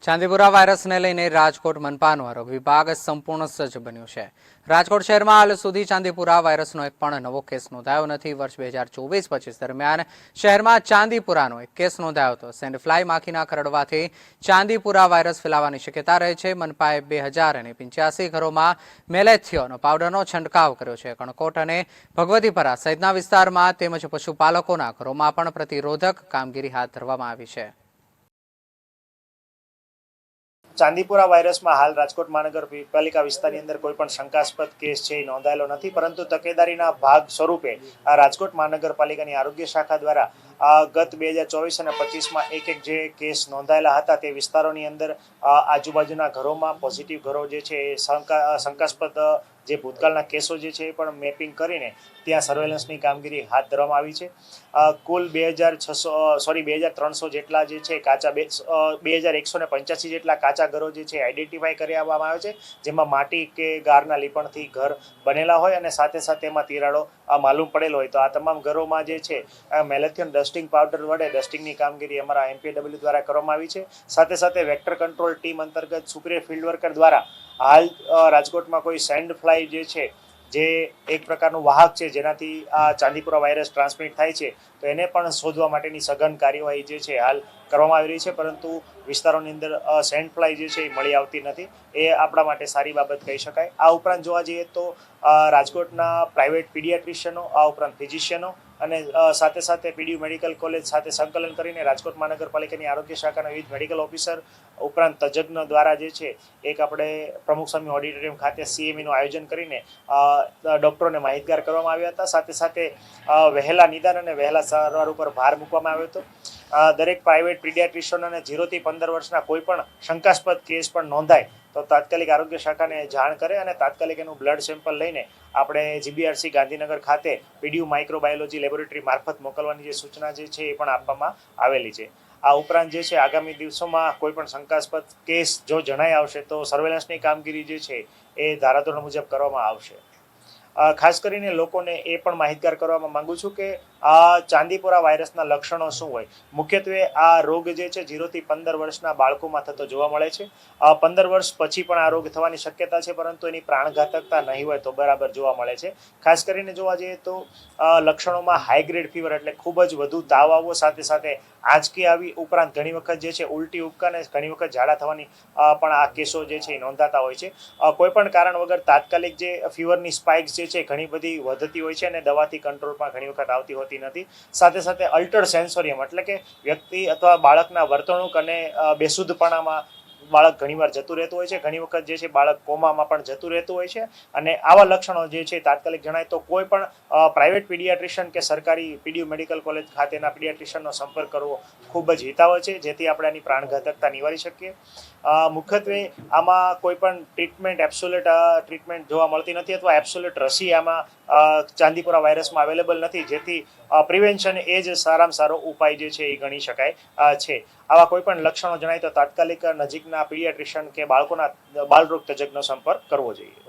ચાંદીપુરા વાયરસને લઈને રાજકોટ મનપાનું આરોગ્ય વિભાગ સંપૂર્ણ સજ્જ બન્યું છે। રાજકોટ શહેરમાં હાલ સુધી ચાંદીપુરા વાયરસનો એક પણ નવો કેસ નોંધાયો નથી। વર્ષ 2024-25 દરમિયાન શહેરમાં ચાંદીપુરાનો એક કેસ નોંધાયો હતો। સેન્ડ ફ્લાય માખીના કરડવાથી ચાંદીપુરા વાયરસ ફેલાવાની શક્યતા રહે છે। મનપાએ 2085 ઘરોમાં મેલેથિયોન પાવડરનો છંટકાવ કર્યો છે। કણકોટ અને ભગવતીપરા સહિતના વિસ્તારમાં તેમજ પશુપાલકોના ઘરોમાં પણ પ્રતિરોધક કામગીરી હાથ ધરવામાં આવી છે। ચાંદીપુરા વાયરસમાં હાલ રાજકોટ મહાનગરપાલિકા વિસ્તારની અંદર કોઈ પણ શંકાસ્પદ કેસ છે એ નોંધાયેલો નથી, પરંતુ તકેદારીના ભાગ સ્વરૂપે રાજકોટ મહાનગરપાલિકાની આરોગ્ય શાખા દ્વારા ગત 2024 અને 25માં એક જે કેસ નોંધાયેલા હતા તે વિસ્તારોની અંદર આજુબાજુના ઘરોમાં પોઝિટિવ ઘરો જે છે એ શંકાસ્પદ જે ભૂતકાળના કેસો જે છે એ પણ મેપિંગ કરીને ત્યાં સર્વેલન્સની કામગીરી હાથ ધરવામાં આવી છે। કુલ 2300 જેટલા જે છે કાચા 2185 જેટલા કાચા ઘરો જે છે આઈડેન્ટિફાઈ કરવામાં આવે છે, જેમાં માટી કે ગારના લીપણથી ઘર બનેલા હોય અને સાથે સાથે એમાં તિરાડો માલુમ પડેલો હોય। તો આ તમામ ઘરોમાં જે છે મેલેથિયન ડસ્ટિંગ પાવડર વડે ડસ્ટિંગની કામગીરી અમારા MPW દ્વારા કરવામાં આવી છે। સાથે સાથે વેક્ટર કંટ્રોલ ટીમ અંતર્ગત સુપિરિયર ફિલ્ડ વર્કર દ્વારા હાલ રાજકોટમાં કોઈ સેન્ડ ફ્લાય જે છે જે એક પ્રકારનું વાહક છે જેનાથી આ ચાંદીપુરા વાયરસ ટ્રાન્સમિટ થાય છે, તો એને પણ શોધવા માટેની સઘન કાર્યવાહી જે છે હાલ કરવામાં આવી રહી છે, પરંતુ વિસ્તારોની અંદર સેન્ડ ફ્લાય જે છે એ મળી આવતી નથી। એ આપણા માટે સારી બાબત કહી શકાય। આ ઉપરાંત જોવા જઈએ તો રાજકોટના પ્રાઇવેટ પીડિયાટ્રિશિયનો, આ ઉપરાંત ફિઝિશિયનો અને સાથે સાથે પીડીયુ મેડિકલ કોલેજ સાથે સંકલન કરીને રાજકોટ મહાનગરપાલિકાની આરોગ્ય શાખાના વિવિધ મેડિકલ ઓફિસર ઉપરાંત તજજ્ઞ દ્વારા જે છે એક આપણે પ્રમુખ સ્વામી ઓડિટોરિયમ ખાતે CMEનું આયોજન કરીને ડૉક્ટરોને માહિતગાર કરવામાં આવ્યા હતા। સાથે સાથે વહેલા નિદાન અને વહેલા સારવાર ઉપર ભાર મૂકવામાં આવ્યો હતો। દરેક પ્રાઇવેટ પીડિયાટ્રિશિયનોને 0 થી 15 વર્ષના કોઈ પણ શંકાસ્પદ કેસ પણ નોંધાય તો તાત્કાલિક આરોગ્ય શાખાને જાણ કરે અને તાત્કાલિક એનું બ્લડ સેમ્પલ લઈને આપણે GBRC ગાંધીનગર ખાતે પીડીયુ માઇક્રોબાયોલોજી લેબોરેટરી મારફત મોકલવાની જે સૂચના જે છે એ પણ આપવામાં આવેલી છે। આ ઉપરાંત જે છે આગામી દિવસોમાં કોઈ પણ શંકાસ્પદ કેસ જો જણાઈ આવશે તો સર્વેલન્સની કામગીરી જે છે એ ધારાધોરણ મુજબ કરવામાં આવશે। ખાસ કરીને લોકોને એ પણ માહિતગાર કરવામાં માંગુ છું કે આ ચાંદીપુરા વાયરસના લક્ષણો શું હોય। મુખ્યત્વે આ રોગ જે છે 0 થી 15 વર્ષના બાળકોમાં થતો જોવા મળે છે। 15 વર્ષ પછી પણ આ રોગ થવાની શક્યતા છે, પરંતુ એની પ્રાણઘાતકતા નહીં હોય તો બરાબર જોવા મળે છે। ખાસ કરીને જોવા જઈએ તો લક્ષણોમાં હાઈ ગ્રેડ ફીવર એટલે ખૂબ જ વધુ તાવ આવવો, સાથે સાથે આંચકી આવી, ઉપરાંત ઘણી વખત જે છે ઉલટી ઉપકા અને ઘણી વખત ઝાડા થવાની પણ આ કેસો જે છે એ નોંધાતા હોય છે। કોઈ પણ કારણ વગર તાત્કાલિક જે ફીવરની સ્પાઇક્સ જે છે ઘણી બધી વધતી હોય છે અને દવાથી કંટ્રોલમાં ઘણી વખત આવતી હોતી નથી। સાથે સાથે અલ્ટર્ડ સેન્સોરિયમ એટલે કે વ્યક્તિ અથવા બાળકના વર્તણૂક અને બેશુદ્ધપણામાં બાળક ઘણીવાર જતું રહેતું હોય છે, ઘણી વખત જે છે બાળક કોમામાં પણ જતું રહેતું હોય છે। અને આવા લક્ષણો જે છે તાત્કાલિક જણાય તો કોઈ પણ પ્રાઇવેટ પીડિયાટ્રિશિયન કે સરકારી પીડીયુ મેડિકલ કોલેજ ખાતેના પીડિયાટ્રિશિયનનો સંપર્ક કરવો ખૂબ જ હિતાવહ છે, જેથી આપણે આની પ્રાણઘાતકતા નિવારી શકીએ। મુખ્યત્વે આમાં કોઈ પણ ટ્રીટમેન્ટ એબ્સોલ્યુટ ટ્રીટમેન્ટ જોવા મળતી નથી અથવા એબ્સોલ્યુટ રસી આમાં ચાંદીપુરા વાયરસમાં અવેલેબલ નથી, જેથી પ્રિવેન્શન એ જ સારામાં સારો ઉપાય જે છે એ ગણી શકાય છે। આવા કોઈ પણ લક્ષણો જણાય તો તાત્કાલિક નજીકના પીડિયાટ્રિશિયન કે બાળકોના બાળરોગ તજજ્ઞનો સંપર્ક કરવો જોઈએ।